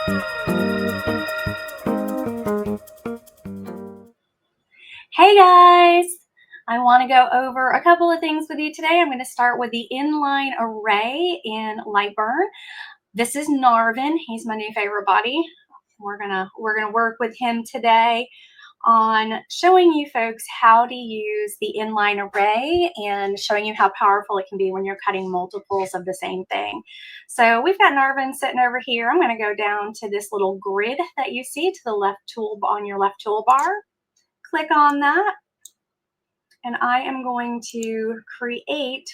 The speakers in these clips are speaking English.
Hey guys! I want to go over a couple of things with you today. I'm going to start with the inline array in LightBurn. This is Narvin. He's my new favorite buddy. We're gonna work with him today on showing you folks how to use the inline array and showing you how powerful it can be when you're cutting multiples of the same thing. So we've got Narvin sitting over here. I'm going to go down to this little grid that you see to the left tool on your left toolbar. Click on that, and I am going to create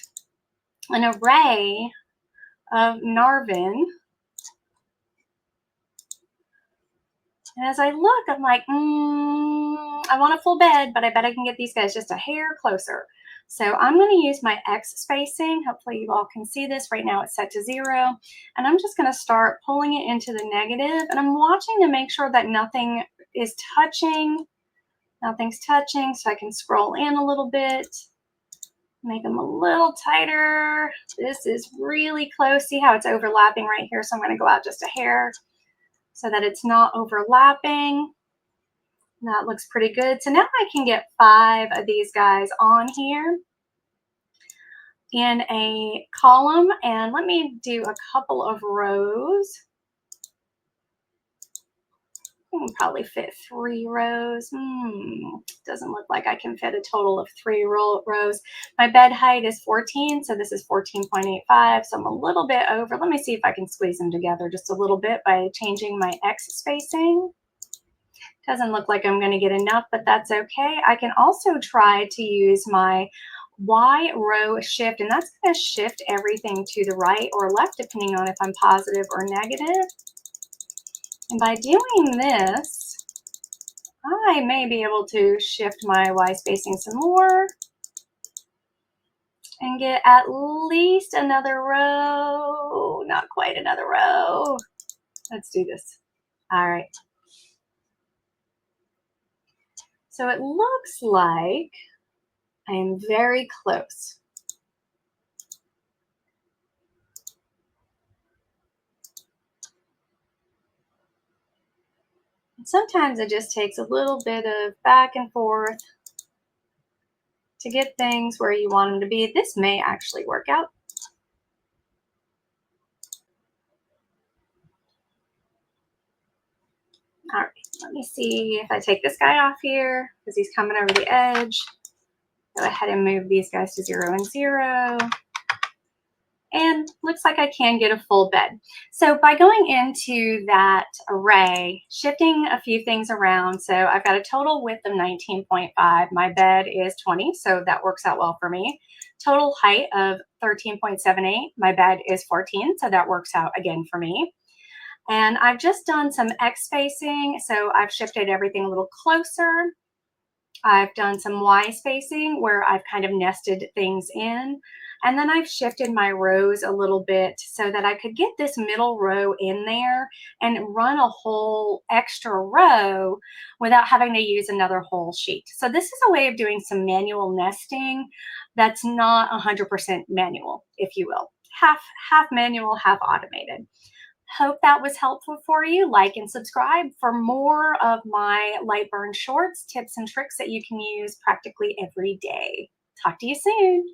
an array of Narvin. And as I look, I'm like, I want a full bed, but I bet I can get these guys just a hair closer. So I'm going to use my X spacing. Hopefully you all can see this. Right now it's set to 0. And I'm just going to start pulling it into the negative. And I'm watching to make sure that nothing is touching. Nothing's touching, so I can scroll in a little bit. Make them a little tighter. This is really close. See how it's overlapping right here? So I'm going to go out just a hair so that it's not overlapping. That looks pretty good. So now I can get 5 of these guys on here in a column. And let me do a couple of rows. Probably fit 3 rows. Doesn't look like I can fit a total of 3 rows. My bed height is 14, so this is 14.85, so I'm a little bit over. Let me see if I can squeeze them together just a little bit by changing my X spacing. Doesn't look like I'm going to get enough, but that's okay. I can also try to use my Y row shift, and that's going to shift everything to the right or left depending on if I'm positive or negative. And by doing this, I may be able to shift my Y spacing some more and get at least another row. Not quite another row. Let's do this. All right. So it looks like I am very close. Sometimes it just takes a little bit of back and forth to get things where you want them to be. This may actually work out. All right, let me see if I take this guy off here because he's coming over the edge. Go ahead and move these guys to 0 and 0. And looks like I can get a full bed. So by going into that array, shifting a few things around, so I've got a total width of 19.5. My bed is 20, so that works out well for me. Total height of 13.78. My bed is 14, so that works out again for me. And I've just done some X spacing, so I've shifted everything a little closer. I've done some Y spacing where I've kind of nested things in. And then I've shifted my rows a little bit so that I could get this middle row in there and run a whole extra row without having to use another whole sheet. So this is a way of doing some manual nesting that's not 100% manual, if you will. Half manual, half automated. Hope that was helpful for you. Like and subscribe for more of my LightBurn shorts, tips, and tricks that you can use practically every day. Talk to you soon.